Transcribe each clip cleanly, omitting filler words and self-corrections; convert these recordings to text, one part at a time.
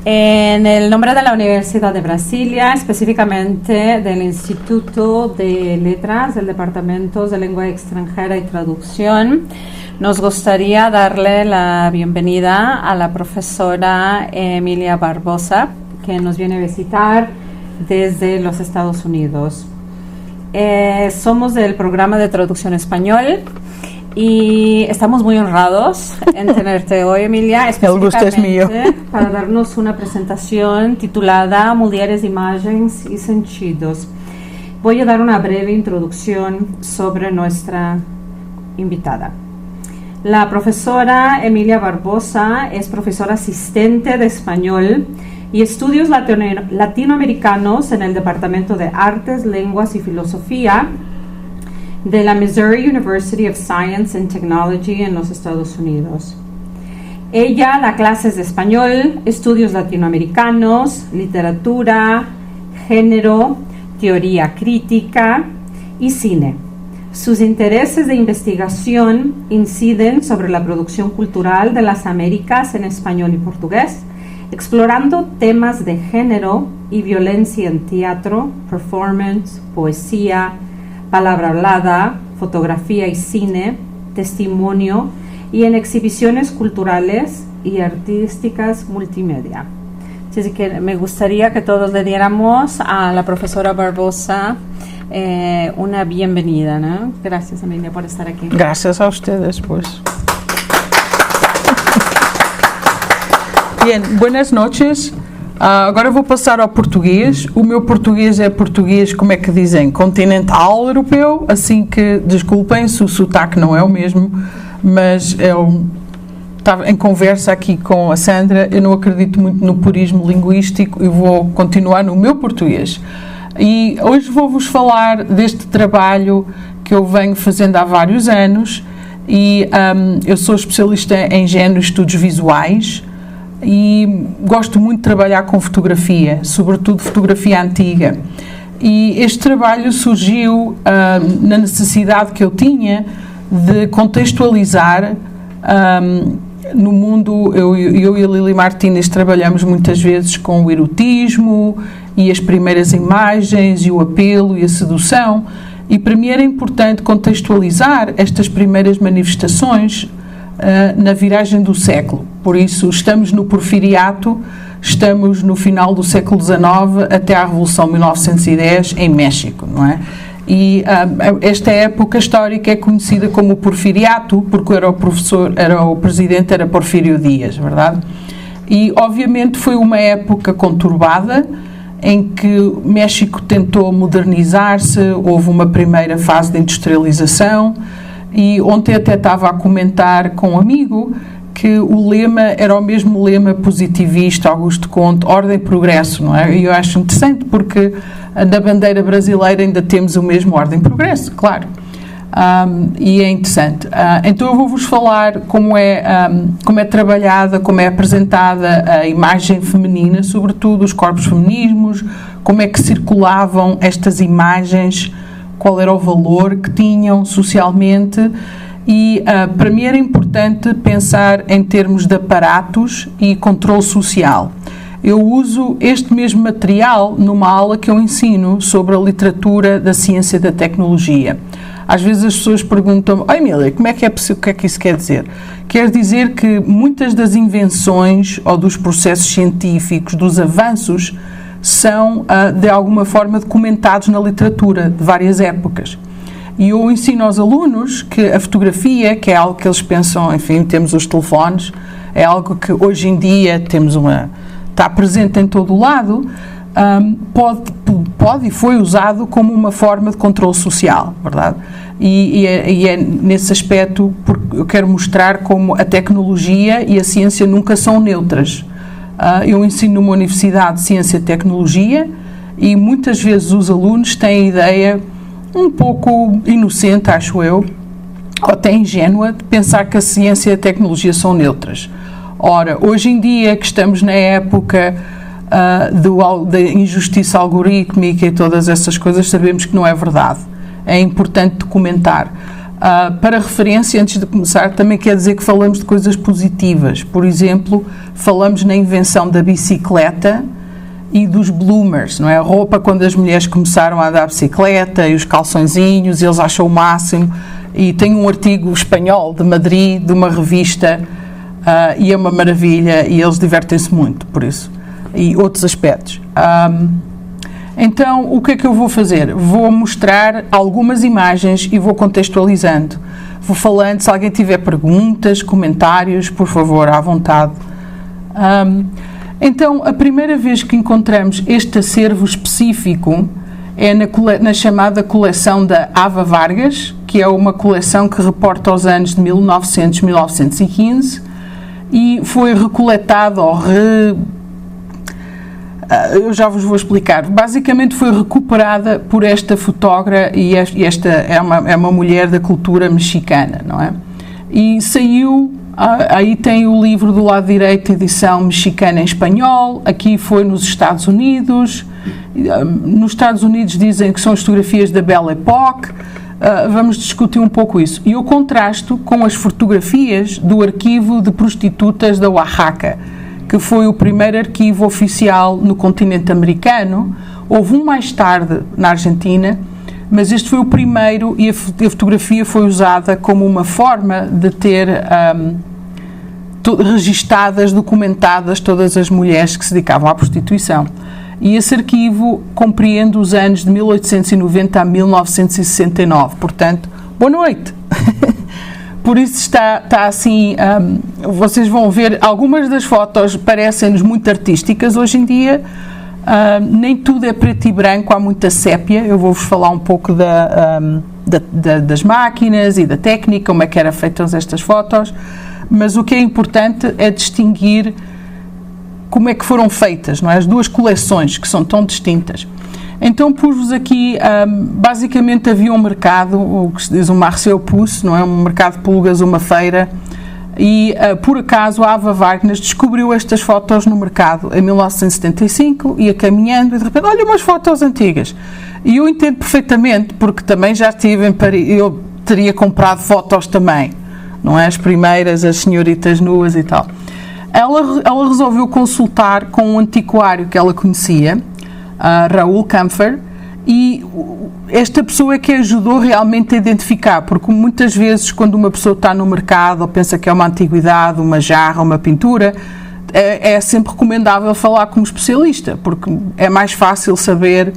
En el nombre de la Universidad de Brasilia, específicamente del Instituto de Letras, del Departamento de Lengua Extranjera y Traducción, nos gustaría darle la bienvenida a la profesora Emilia Barbosa, que nos viene a visitar desde los Estados Unidos. Somos del programa de traducción español y estamos muy honrados en tenerte hoy, Emilia, específicamente para darnos una presentación titulada Mulheres, Imagens y Sentidos. Voy a dar una breve introducción sobre nuestra invitada. La profesora Emilia Barbosa es profesora asistente de español y estudios latinoamericanos en el Departamento de Artes, Lenguas y Filosofía de la Missouri University of Science and Technology en los Estados Unidos. Ella da clases de español, estudios latinoamericanos, literatura, género, teoría crítica y cine. Sus intereses de investigación inciden sobre la producción cultural de las Américas en español y portugués, explorando temas de género y violencia en teatro, performance, poesía, palabra hablada, fotografía y cine, testimonio y en exhibiciones culturales y artísticas multimedia. Así que me gustaría que todos le diéramos a la profesora Barbosa una bienvenida, ¿no? Gracias, Emilia, por estar aquí. Gracias a ustedes, pues. Bien, buenas noches. Agora vou passar ao português. O meu português é português, como é que dizem, continental europeu, assim que desculpem se o sotaque não é o mesmo, mas eu estava em conversa aqui com a Sandra, eu não acredito muito no purismo linguístico e vou continuar no meu português. E hoje vou-vos falar deste trabalho que eu venho fazendo há vários anos e eu sou especialista em género e estudos visuais e gosto muito de trabalhar com fotografia, sobretudo fotografia antiga. E este trabalho surgiu na necessidade que eu tinha de contextualizar no mundo. Eu e a Lili Martínez trabalhamos muitas vezes com o erotismo e as primeiras imagens e o apelo e a sedução, e para mim era importante contextualizar estas primeiras manifestações na viragem do século. Por isso estamos no Porfiriato, estamos no final do século XIX até à Revolução de 1910 em México, não é? E esta época histórica é conhecida como o Porfiriato porque o presidente era Porfírio Dias, verdade? E obviamente foi uma época conturbada em que México tentou modernizar-se, houve uma primeira fase de industrialização e ontem até estava a comentar com um amigo que o lema era o mesmo lema positivista, Augusto Conte, ordem e progresso, não é? E eu acho interessante porque na bandeira brasileira ainda temos o mesmo ordem e progresso, claro. E é interessante. Então eu vou-vos falar como é trabalhada, como é apresentada a imagem feminina, sobretudo os corpos femininos, como é que circulavam estas imagens, qual era o valor que tinham socialmente. E para mim era importante pensar em termos de aparatos e controle social. Eu uso este mesmo material numa aula que eu ensino sobre a literatura da ciência e da tecnologia. Às vezes as pessoas perguntam-me: "Oi, Emília, como é que é possível? O que é que isso quer dizer?" Quer dizer que muitas das invenções ou dos processos científicos, dos avanços, são de alguma forma documentados na literatura de várias épocas. E eu ensino aos alunos que a fotografia, que é algo que eles pensam, enfim, temos os telefones, é algo que hoje em dia está presente em todo o lado, pode e foi usado como uma forma de controle social, verdade? E é nesse aspecto porque eu quero mostrar como a tecnologia e a ciência nunca são neutras. Eu ensino numa universidade de ciência e tecnologia e muitas vezes os alunos têm a ideia um pouco inocente, acho eu, ou até ingênua, de pensar que a ciência e a tecnologia são neutras. Ora, hoje em dia que estamos na época da injustiça algorítmica e todas essas coisas, sabemos que não é verdade. É importante documentar. Para referência, antes de começar, também quer dizer que falamos de coisas positivas. Por exemplo, falamos na invenção da bicicleta e dos bloomers, não é? A roupa, quando as mulheres começaram a andar a bicicleta e os calçõezinhos, eles acham o máximo. E tem um artigo espanhol de Madrid, de uma revista, e é uma maravilha, e eles divertem-se muito por isso. E outros aspectos. Então, o que é que eu vou fazer? Vou mostrar algumas imagens e vou contextualizando. Vou falando, se alguém tiver perguntas, comentários, por favor, à vontade. Então, a primeira vez que encontramos este acervo específico é na chamada coleção da Ava Vargas, que é uma coleção que reporta aos anos de 1900 1915 e foi recoletado eu já vos vou explicar. Basicamente foi recuperada por esta fotógrafa e esta é uma mulher da cultura mexicana, não é? E saiu, aí tem o livro do lado direito, edição mexicana em espanhol, aqui foi nos Estados Unidos. Nos Estados Unidos dizem que são as fotografias da Belle Époque. Vamos discutir um pouco isso. E eu contrasto com as fotografias do arquivo de prostitutas da Oaxaca, que foi o primeiro arquivo oficial no continente americano. Houve um mais tarde na Argentina, mas este foi o primeiro e a fotografia foi usada como uma forma de ter registadas, documentadas todas as mulheres que se dedicavam à prostituição. E esse arquivo compreende os anos de 1890 a 1969. Portanto, boa noite! Por isso está assim, vocês vão ver, algumas das fotos parecem-nos muito artísticas hoje em dia, nem tudo é preto e branco, há muita sépia. Eu vou-vos falar um pouco das máquinas e da técnica, como é que eram feitas estas fotos, mas o que é importante é distinguir como é que foram feitas, não é? As duas coleções que são tão distintas. Então pus-vos aqui, basicamente havia um mercado, o que se diz um marché aux puces, não é? Um mercado de pulgas, uma feira, e por acaso a Ava Vargas descobriu estas fotos no mercado em 1975, ia caminhando e de repente, olha umas fotos antigas. E eu entendo perfeitamente, porque também já estive em Paris, eu teria comprado fotos também, não é? As primeiras, as senhoritas nuas e tal. Ela resolveu consultar com um antiquário que ela conhecia, Raúl Kampfer, e esta pessoa é que ajudou realmente a identificar, porque muitas vezes quando uma pessoa está no mercado ou pensa que é uma antiguidade, uma jarra, uma pintura, é sempre recomendável falar com um especialista, porque é mais fácil saber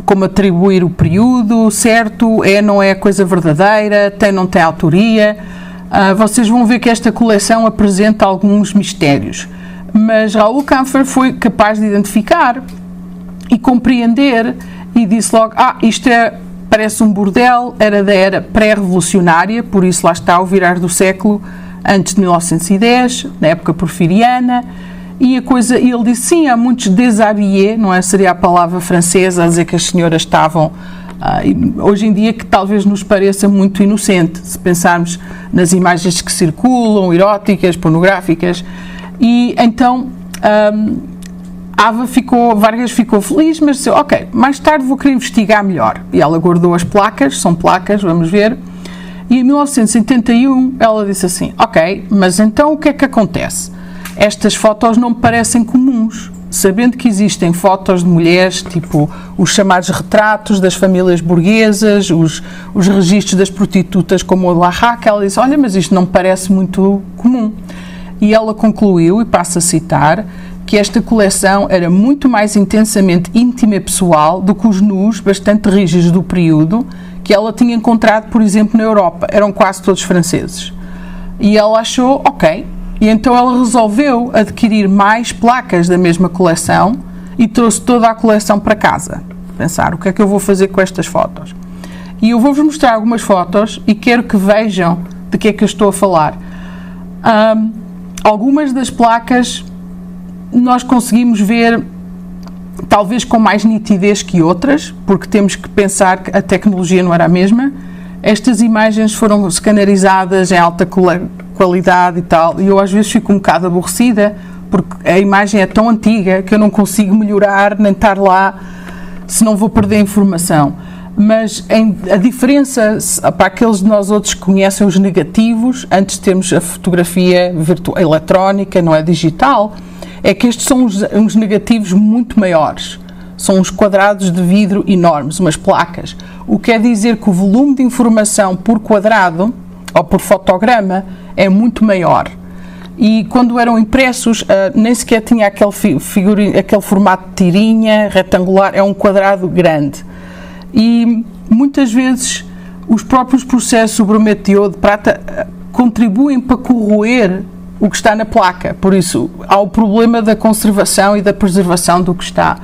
como atribuir o período certo, não é coisa verdadeira, não tem autoria. Vocês vão ver que esta coleção apresenta alguns mistérios, mas Raúl Kampfer foi capaz de identificar e compreender e disse logo, isto parece um bordel, era da era pré-revolucionária, por isso lá está o virar do século, antes de 1910, na época porfiriana, e ele disse, sim, há muitos déshabillés, não é? Seria a palavra francesa a dizer que as senhoras estavam, hoje em dia que talvez nos pareça muito inocente, se pensarmos nas imagens que circulam, eróticas, pornográficas, e então Vargas ficou feliz, mas disse, ok, mais tarde vou querer investigar melhor. E ela guardou as placas, são placas, vamos ver. E em 1981 ela disse assim, ok, mas então o que é que acontece? Estas fotos não me parecem comuns. Sabendo que existem fotos de mulheres, tipo os chamados retratos das famílias burguesas, os registros das prostitutas como o de Oaxaca, ela disse, olha, mas isto não me parece muito comum. E ela concluiu, e passo a citar, que esta coleção era muito mais intensamente íntima e pessoal do que os nus bastante rígidos do período que ela tinha encontrado, por exemplo, na Europa. Eram quase todos franceses. E ela achou, ok, e então ela resolveu adquirir mais placas da mesma coleção e trouxe toda a coleção para casa. Pensar, o que é que eu vou fazer com estas fotos? E eu vou-vos mostrar algumas fotos e quero que vejam de que é que eu estou a falar. Algumas das placas nós conseguimos ver talvez com mais nitidez que outras, porque temos que pensar que a tecnologia não era a mesma. Estas imagens foram scanerizadas em alta qualidade e tal, e eu às vezes fico um bocado aborrecida, porque a imagem é tão antiga que eu não consigo melhorar nem estar lá, se não vou perder informação. Mas a diferença, para aqueles de nós outros que conhecem os negativos, antes de termos a fotografia eletrónica, não é digital, é que estes são uns negativos muito maiores. São uns quadrados de vidro enormes, umas placas. O que quer dizer que o volume de informação por quadrado, ou por fotograma, é muito maior. E quando eram impressos, nem sequer tinha aquele formato de tirinha, retangular, é um quadrado grande. E muitas vezes os próprios processos sobre o método de prata contribuem para corroer o que está na placa. Por isso, há o problema da conservação e da preservação do que está.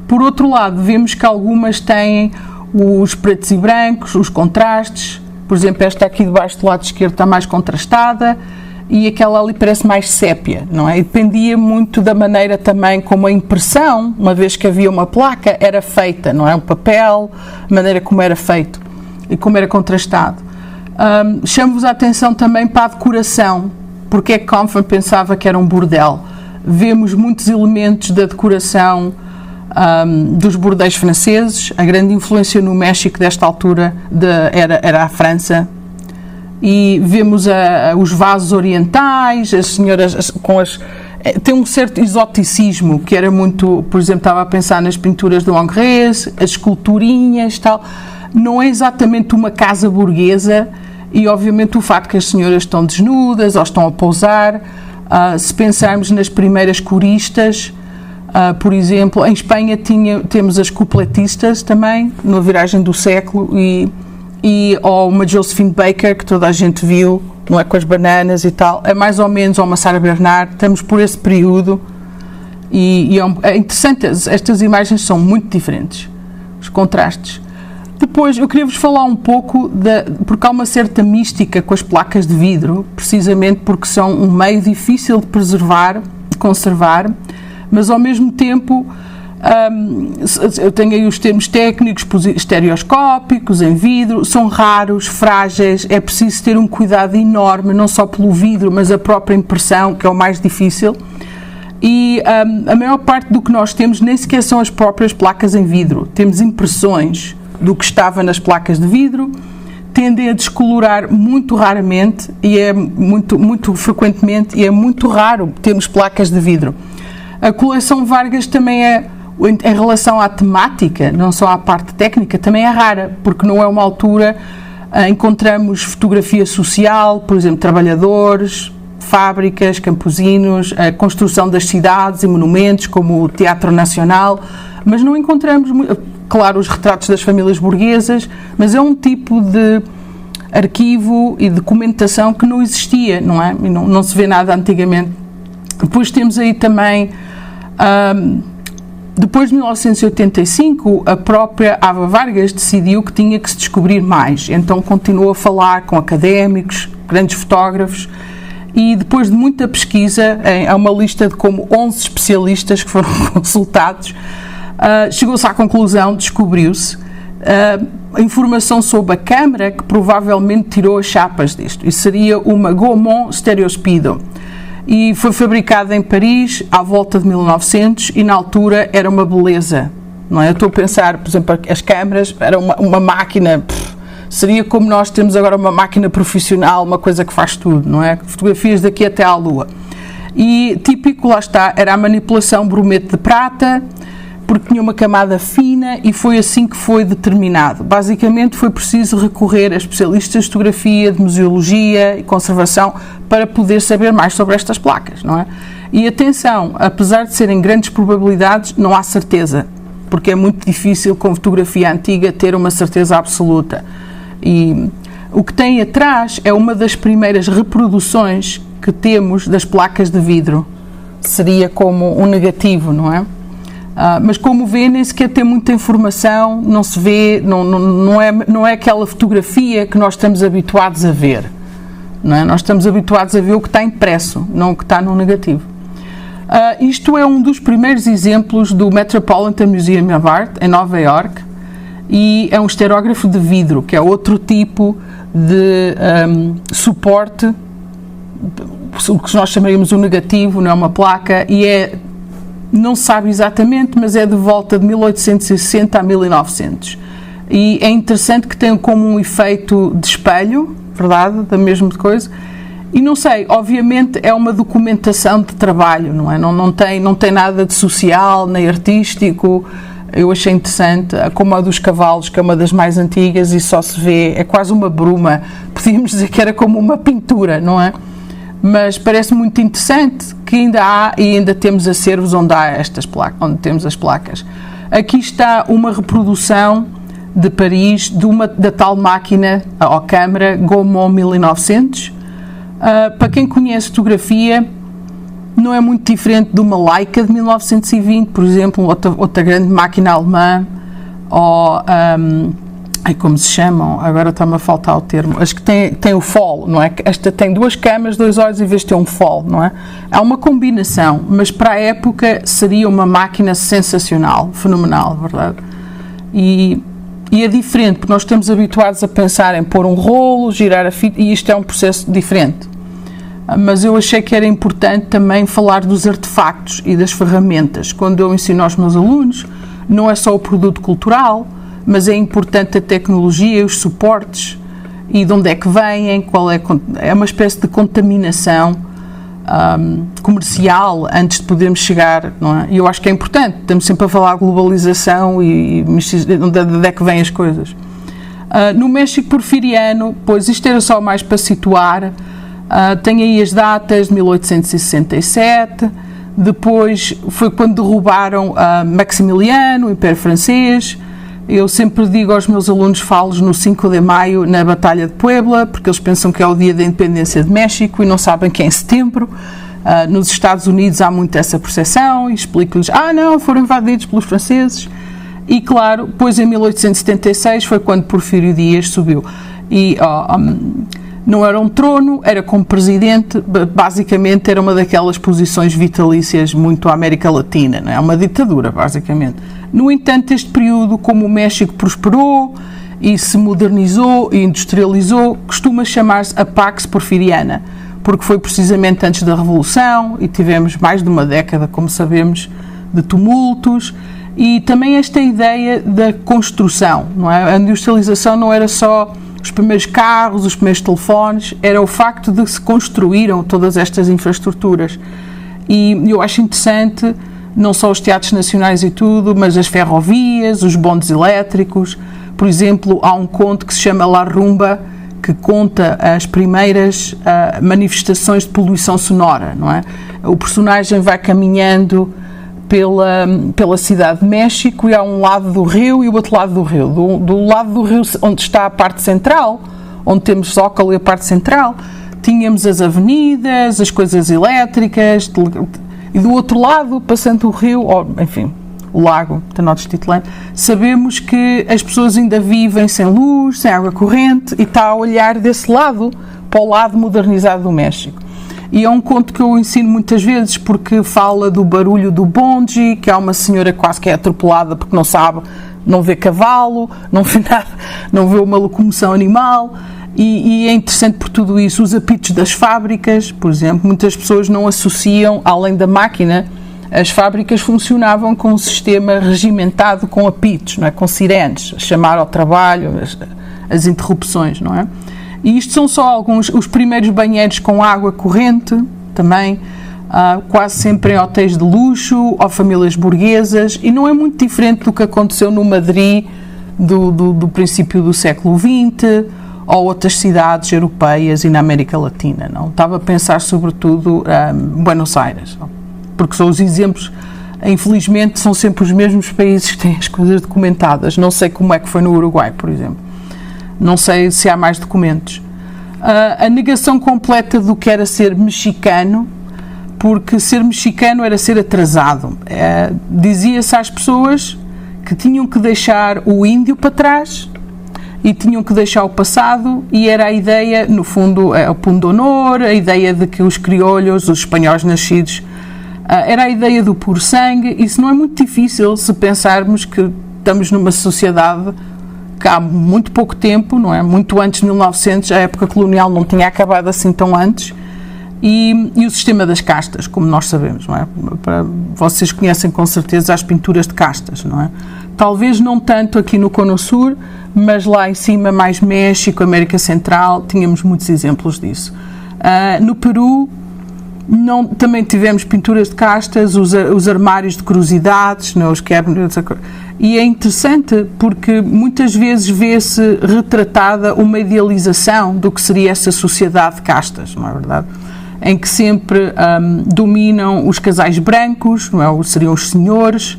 Por outro lado, vemos que algumas têm os pretos e brancos, os contrastes. Por exemplo, esta aqui debaixo do lado esquerdo está mais contrastada e aquela ali parece mais sépia, não é? E dependia muito da maneira também como a impressão, uma vez que havia uma placa, era feita, não é? O papel, a maneira como era feito e como era contrastado. Chamo-vos a atenção também para a decoração, porque é que Kampfer pensava que era um bordel. Vemos muitos elementos da decoração dos bordéis franceses. A grande influência no México desta altura era a França. E vemos os vasos orientais, as senhoras tem um certo exoticismo que era muito, por exemplo, estava a pensar nas pinturas do Angres, as esculturinhas, tal. Não é exatamente uma casa burguesa e obviamente o facto que as senhoras estão desnudas ou estão a pousar, se pensarmos nas primeiras coristas, por exemplo, em Espanha temos as cupletistas também, na viragem do século, ou uma Josephine Baker, que toda a gente viu, não é, com as bananas e tal, é mais ou menos, ou uma Sarah Bernard, estamos por esse período, e é interessante, estas imagens são muito diferentes, os contrastes. Depois, eu queria vos falar um pouco, porque há uma certa mística com as placas de vidro, precisamente porque são um meio difícil de preservar, de conservar, mas ao mesmo tempo, eu tenho aí os termos técnicos, estereoscópicos, em vidro, são raros, frágeis, é preciso ter um cuidado enorme, não só pelo vidro, mas a própria impressão, que é o mais difícil. E a maior parte do que nós temos nem sequer são as próprias placas em vidro. Temos impressões do que estava nas placas de vidro, tendem a descolorar muito raramente, e é muito frequentemente, e é muito raro termos placas de vidro. A coleção Vargas também em relação à temática, não só à parte técnica, também é rara, porque não é uma altura, encontramos fotografia social, por exemplo, trabalhadores, fábricas, campesinos, a construção das cidades e monumentos, como o Teatro Nacional, mas não encontramos, claro, os retratos das famílias burguesas, mas é um tipo de arquivo e documentação que não existia, não é? E não se vê nada antigamente. Depois temos aí também, depois de 1985, a própria Ava Vargas decidiu que tinha que se descobrir mais, então continuou a falar com académicos, grandes fotógrafos, e depois de muita pesquisa, há uma lista de como 11 especialistas que foram consultados, chegou-se à conclusão, descobriu-se a informação sobre a câmara que provavelmente tirou as chapas disto, e seria uma Gaumont Stereospeedo. E foi fabricada em Paris à volta de 1900 e na altura era uma beleza, não é? Eu estou a pensar, por exemplo, as câmaras, era uma máquina, seria como nós temos agora uma máquina profissional, uma coisa que faz tudo, não é? Fotografias daqui até à Lua. E típico, lá está, era a manipulação bromete de prata, porque tinha uma camada fina e foi assim que foi determinado. Basicamente foi preciso recorrer a especialistas de fotografia, de museologia e conservação para poder saber mais sobre estas placas, não é? E atenção, apesar de serem grandes probabilidades, não há certeza, porque é muito difícil com fotografia antiga ter uma certeza absoluta. E o que tem atrás é uma das primeiras reproduções que temos das placas de vidro. Seria como um negativo, não é? Mas como vê, nem sequer tem muita informação, não se vê, não é aquela fotografia que nós estamos habituados a ver, não é? Nós estamos habituados a ver o que está impresso, não o que está no negativo. Isto é um dos primeiros exemplos do Metropolitan Museum of Art, em Nova York, e é um estereógrafo de vidro, que é outro tipo de suporte, o que nós chamaríamos um negativo, não é uma placa, e não se sabe exatamente, mas é de volta de 1860 a 1900. e é interessante que tem como um efeito de espelho, verdade, da mesma coisa. E não sei, obviamente é uma documentação de trabalho, não é? Não tem nada de social nem artístico. Eu achei interessante, como a dos cavalos, que é uma das mais antigas e só se vê, é quase uma bruma, podíamos dizer que era como uma pintura, não é? Mas parece muito interessante que ainda há e ainda temos acervos onde há estas placas, onde temos as placas. Aqui está uma reprodução de Paris da tal máquina, ou câmara, Gaumont 1900. Para quem conhece fotografia, não é muito diferente de uma Leica de 1920, por exemplo, outra grande máquina alemã, ou, como se chamam? Agora está-me a faltar o termo. As que tem o FOL, não é? Esta tem 2 câmaras, 2 olhos, em vez de ter um FOL, não é? Há uma combinação, mas para a época seria uma máquina sensacional, fenomenal, verdade? E é diferente, porque nós estamos habituados a pensar em pôr um rolo, girar a fita, e isto é um processo diferente. Mas eu achei que era importante também falar dos artefactos e das ferramentas. Quando eu ensino aos meus alunos, não é só o produto cultural, mas é importante a tecnologia e os suportes, e de onde é que vêm, é uma espécie de contaminação comercial antes de podermos chegar, não é? E eu acho que é importante, estamos sempre a falar de globalização e de onde é que vêm as coisas. No México porfiriano, pois isto era só mais para situar, tem aí as datas de 1867, depois foi quando derrubaram Maximiliano, o Império Francês. Eu sempre digo aos meus alunos, falo-lhes no 5 de maio, na Batalha de Puebla, porque eles pensam que é o dia da independência de México e não sabem que é em setembro. Nos Estados Unidos há muito essa percepção, e explico-lhes, não, foram invadidos pelos franceses. E claro, depois em 1876 foi quando Porfírio Dias subiu. E não era um trono, era como presidente, basicamente era uma daquelas posições vitalícias muito à América Latina, não é? Uma ditadura, basicamente. No entanto, este período, como o México prosperou e se modernizou e industrializou, costuma chamar-se a Pax Porfiriana, porque foi precisamente antes da Revolução e tivemos mais de uma década, como sabemos, de tumultos, e também esta ideia da construção, não é? A industrialização não era só os primeiros carros, os primeiros telefones, era o facto de se construíram todas estas infraestruturas. E eu acho interessante, não só os teatros nacionais e tudo, mas as ferrovias, os bondes elétricos. Por exemplo, há um conto que se chama La Rumba, que conta as primeiras manifestações de poluição sonora, não é? O personagem vai caminhando pela cidade de México e há um lado do rio e o outro lado do rio. Do lado do rio, onde está a parte central, onde temos Zócalo e a parte central, tínhamos as avenidas, as coisas elétricas, e do outro lado, passando o rio, enfim, o lago Tenochtitlan, sabemos que as pessoas ainda vivem sem luz, sem água corrente, e está a olhar desse lado para o lado modernizado do México. E é um conto que eu ensino muitas vezes, porque fala do barulho do bonde, que há uma senhora quase que é atropelada porque não sabe, não vê cavalo, não vê nada, não vê uma locomoção animal, e é interessante por tudo isso. Os apitos das fábricas, por exemplo, muitas pessoas não associam, além da máquina, as fábricas funcionavam com um sistema regimentado com apitos, não é? Com sirenes, a chamar ao trabalho, as interrupções, não é? E isto são só alguns, os primeiros banheiros com água corrente, também, quase sempre em hotéis de luxo ou famílias burguesas, e não é muito diferente do que aconteceu no Madrid do princípio do século XX, ou outras cidades europeias e na América Latina, não? Estava a pensar sobretudo em Buenos Aires, não? Porque são os exemplos, infelizmente, são sempre os mesmos países que têm as coisas documentadas. Não sei como é que foi no Uruguai, por exemplo. Não sei se há mais documentos. A negação completa do que era ser mexicano, porque ser mexicano era ser atrasado. Dizia-se às pessoas que tinham que deixar o índio para trás e tinham que deixar o passado, e era a ideia, no fundo, o pundonor, a ideia de que os criolhos, os espanhóis nascidos, era a ideia do puro sangue. Isso não é muito difícil se pensarmos que estamos numa sociedade que há muito pouco tempo, não é? Muito antes de 1900, a época colonial não tinha acabado assim tão antes, e o sistema das castas, como nós sabemos, não é? Vocês conhecem com certeza as pinturas de castas, não é? Talvez não tanto aqui no Cono Sur, mas lá em cima, mais México, América Central, tínhamos muitos exemplos disso. No Peru, também tivemos pinturas de castas, os armários de curiosidades, não é? Os cabinets, e é interessante porque muitas vezes vê-se retratada uma idealização do que seria essa sociedade de castas, não é verdade? Em que sempre dominam os casais brancos, não é? Seriam os senhores,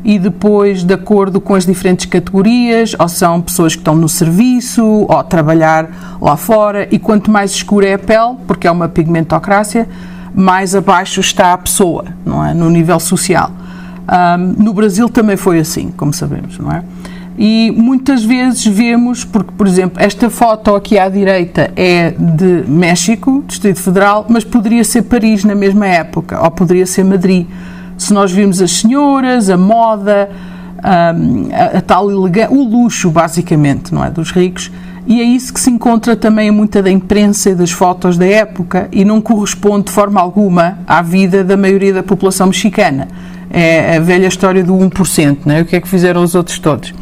e depois, de acordo com as diferentes categorias, ou são pessoas que estão no serviço, ou a trabalhar lá fora, e quanto mais escura é a pele, porque é uma pigmentocrácia, mais abaixo está a pessoa, não é? No nível social. No Brasil também foi assim, como sabemos, não é? E muitas vezes vemos, porque, por exemplo, esta foto aqui à direita é de México, Distrito Federal, mas poderia ser Paris na mesma época, ou poderia ser Madrid. Se nós vimos as senhoras, a moda, a tal elegância, o luxo, basicamente, não é? Dos ricos, e é isso que se encontra também em muita da imprensa e das fotos da época, e não corresponde de forma alguma à vida da maioria da população mexicana. É a velha história do 1%, não é? O que é que fizeram os outros todos?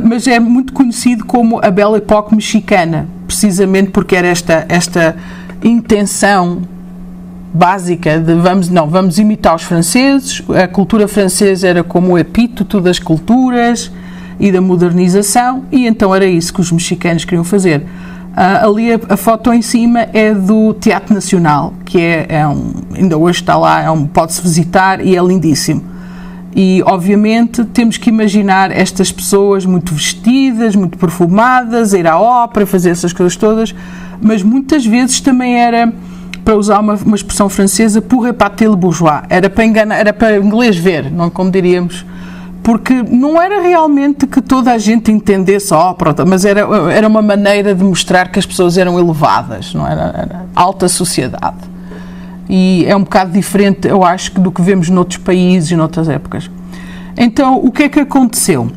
Mas é muito conhecido como a Belle Époque mexicana, precisamente porque era esta intenção básica de vamos imitar os franceses. A cultura francesa era como o epíteto das culturas e da modernização, e então era isso que os mexicanos queriam fazer. Ali a foto em cima é do Teatro Nacional, que ainda hoje está lá, pode-se visitar e é lindíssimo. E, obviamente, temos que imaginar estas pessoas muito vestidas, muito perfumadas, a ir à ópera, fazer essas coisas todas, mas muitas vezes também era, para usar uma expressão francesa, pour épater le bourgeois, era para enganar, era para o inglês ver, não como diríamos, porque não era realmente que toda a gente entendesse a ópera, mas era uma maneira de mostrar que as pessoas eram elevadas, não era alta sociedade. E é um bocado diferente, eu acho, do que vemos noutros países e noutras épocas. Então, o que é que aconteceu?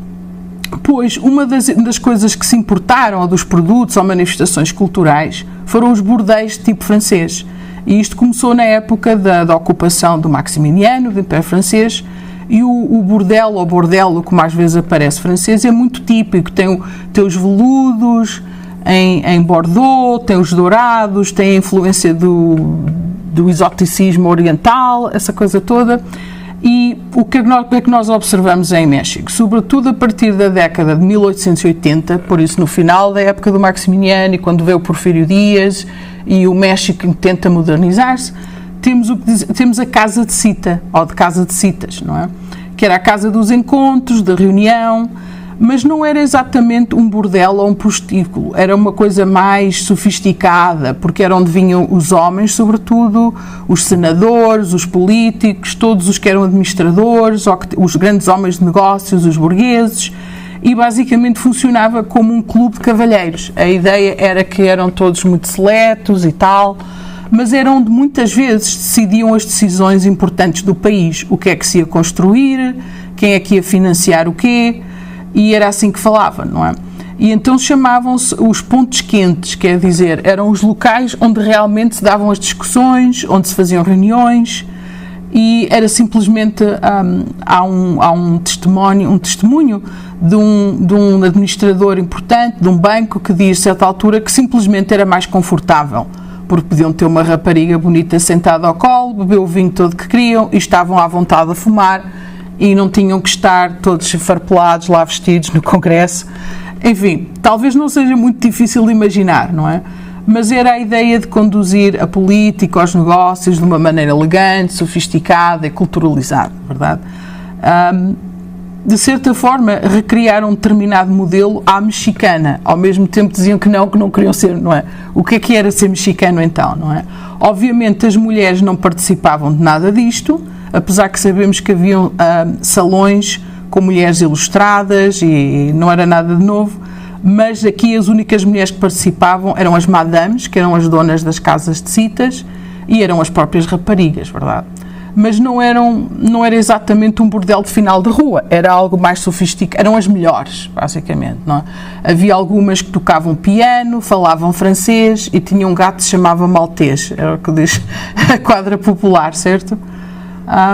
Pois, uma das coisas que se importaram, ou dos produtos ou manifestações culturais, foram os bordéis de tipo francês. E isto começou na época da ocupação do Maximiliano, do Império Francês, e o bordel, ou bordello, como às vezes aparece francês, é muito típico. Tem os veludos em Bordeaux, tem os dourados, tem a influência do exoticismo oriental, essa coisa toda. E o que é que nós observamos em México? Sobretudo a partir da década de 1880, por isso no final da época do Maximiliano, e quando veio o Porfírio Dias e o México tenta modernizar-se, temos a Casa de Cita, ou de Casa de Citas, não é? Que era a casa dos encontros, da reunião, mas não era exatamente um bordel ou um prostíbulo, era uma coisa mais sofisticada, porque era onde vinham os homens, sobretudo, os senadores, os políticos, todos os que eram administradores, os grandes homens de negócios, os burgueses, e basicamente funcionava como um clube de cavalheiros. A ideia era que eram todos muito seletos e tal, mas era onde muitas vezes decidiam as decisões importantes do país, o que é que se ia construir, quem é que ia financiar o quê, e era assim que falava, não é? E então chamavam-se os pontos quentes, quer dizer, eram os locais onde realmente se davam as discussões, onde se faziam reuniões, e era simplesmente há um testemunho de um administrador importante, de um banco, que diz a certa altura que simplesmente era mais confortável, porque podiam ter uma rapariga bonita sentada ao colo, beber o vinho todo que queriam e estavam à vontade a fumar e não tinham que estar todos farpelados lá vestidos no Congresso. Enfim, talvez não seja muito difícil de imaginar, não é? Mas era a ideia de conduzir a política, os negócios de uma maneira elegante, sofisticada e culturalizada, verdade? De certa forma, recriaram um determinado modelo à mexicana. Ao mesmo tempo diziam que não queriam ser, não é? O que é que era ser mexicano então, não é? Obviamente as mulheres não participavam de nada disto, apesar que sabemos que haviam salões com mulheres ilustradas e não era nada de novo, mas aqui as únicas mulheres que participavam eram as madames, que eram as donas das casas de citas, e eram as próprias raparigas, verdade? mas não era exatamente um bordel de final de rua, era algo mais sofisticado, eram as melhores, basicamente, não é? Havia algumas que tocavam piano, falavam francês e tinha um gato que se chamava Maltês, era o que diz a quadra popular, certo?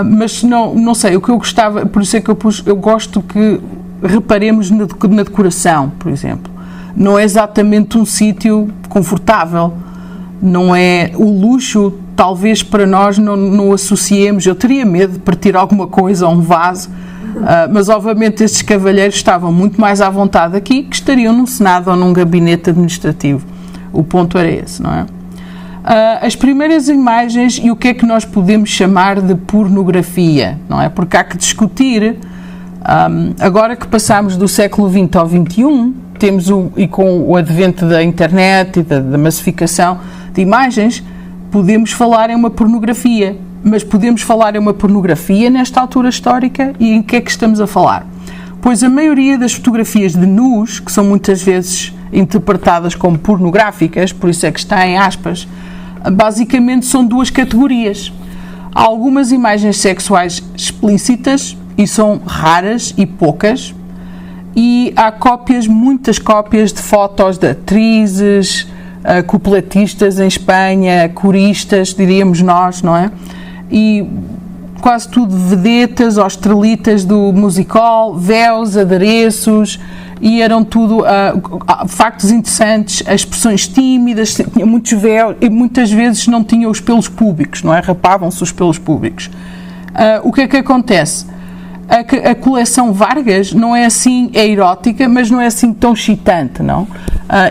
Mas não sei, o que eu gostava, por isso é que eu gosto que reparemos na decoração, por exemplo. Não é exatamente um sítio confortável, não é o luxo, talvez para nós não associemos. Eu teria medo de partir alguma coisa a um vaso, mas obviamente estes cavalheiros estavam muito mais à vontade aqui que estariam num senado ou num gabinete administrativo. O ponto era esse, não é? As primeiras imagens e o que é que nós podemos chamar de pornografia, não é? Porque há que discutir, agora que passamos do século XX ao XXI, e com o advento da internet e da massificação de imagens, podemos falar em uma pornografia, mas podemos falar em uma pornografia nesta altura histórica e em que é que estamos a falar? Pois a maioria das fotografias de nus, que são muitas vezes interpretadas como pornográficas, por isso é que está em aspas, basicamente são duas categorias. Há algumas imagens sexuais explícitas e são raras e poucas, e há muitas cópias de fotos de atrizes, cupletistas em Espanha, coristas, diríamos nós, não é? E quase tudo vedetas ou estrelitas do musical, véus, adereços, e eram tudo factos interessantes, expressões tímidas, tinha muitos véus e muitas vezes não tinham os pelos públicos, não é? Rapavam-se os pelos públicos. O que é que acontece? A coleção Vargas não é assim, é erótica, mas não é assim tão excitante, não?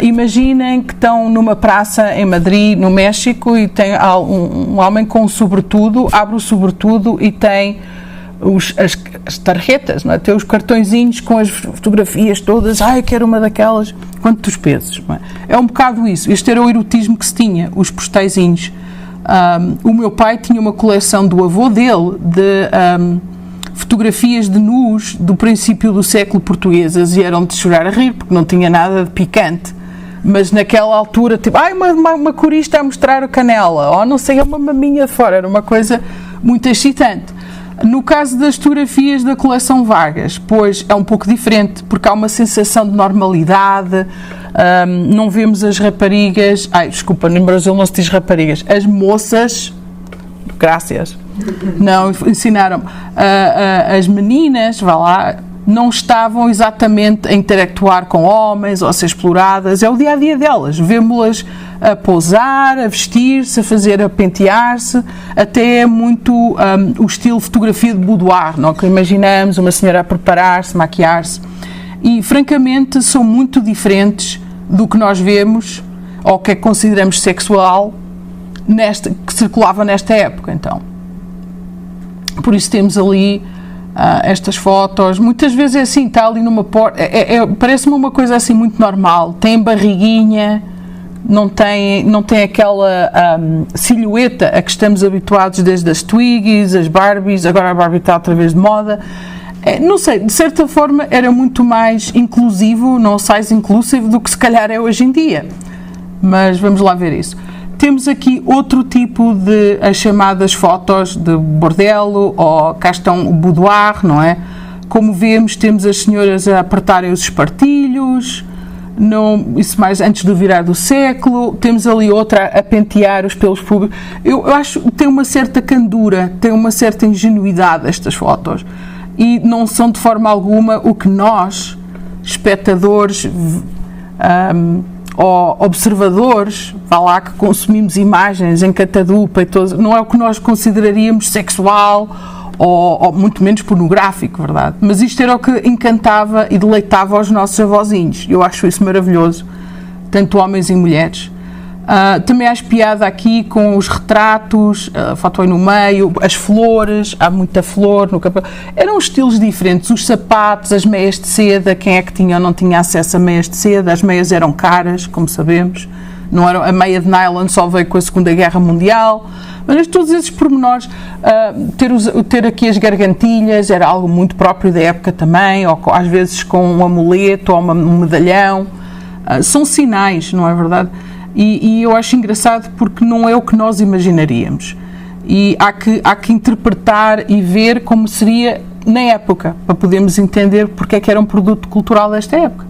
Imaginem que estão numa praça em Madrid, no México, e tem um homem com um sobretudo, abre o sobretudo e tem as tarjetas, não é? Tem os cartõezinhos com as fotografias todas, eu quero uma daquelas, quantos pesos, não é? É um bocado isso, este era o erotismo que se tinha, os postaizinhos. O meu pai tinha uma coleção do avô dele de fotografias de nus do princípio do século portuguesas e eram de chorar a rir, porque não tinha nada de picante. Mas naquela altura, tipo, uma corista a mostrar a canela, ou não sei, uma maminha de fora, era uma coisa muito excitante. No caso das fotografias da coleção Vargas, pois é um pouco diferente, porque há uma sensação de normalidade, não vemos as raparigas, desculpa, no Brasil não se diz raparigas, as moças, graças, não, ensinaram-me, as meninas, vá lá, não estavam exatamente a interactuar com homens ou a ser exploradas, é o dia-a-dia delas, vemos-las a pousar, a vestir-se, a pentear-se, até é muito o estilo fotografia de boudoir, não? Que imaginamos uma senhora a preparar-se, maquiar-se, e francamente são muito diferentes do que nós vemos, ou que consideramos sexual, que circulava nesta época, então. Por isso temos ali estas fotos, muitas vezes é assim, está ali numa porta, parece-me uma coisa assim muito normal, tem barriguinha, não tem aquela silhueta a que estamos habituados desde as Twiggies, as Barbies, agora a Barbie está outra vez de moda, não sei, de certa forma era muito mais inclusivo, não size inclusive, do que se calhar é hoje em dia, mas vamos lá ver isso. Temos aqui outro tipo de as chamadas fotos de bordelo, ou cá estão o boudoir, não é? Como vemos, temos as senhoras a apertarem os espartilhos, isso mais antes do virar do século, temos ali outra a pentear os pelos públicos. Eu acho que tem uma certa candura, tem uma certa ingenuidade estas fotos, e não são de forma alguma o que nós, espectadores, ou observadores, vá lá, que consumimos imagens em catadupa e todos, não é o que nós consideraríamos sexual ou muito menos pornográfico, verdade? Mas isto era o que encantava e deleitava aos nossos avózinhos. Eu acho isso maravilhoso, tanto homens e mulheres. Também há piada aqui com os retratos, a foto aí no meio, as flores, há muita flor no cabelo. Eram estilos diferentes, os sapatos, as meias de seda, quem é que tinha ou não tinha acesso a meias de seda, as meias eram caras, como sabemos, não era, a meia de nylon só veio com a Segunda Guerra Mundial, mas todos esses pormenores, ter aqui as gargantilhas era algo muito próprio da época também, ou às vezes com um amuleto ou um medalhão, são sinais, não é verdade? E eu acho engraçado porque não é o que nós imaginaríamos. e há que interpretar e ver como seria na época, para podermos entender porque é que era um produto cultural desta época.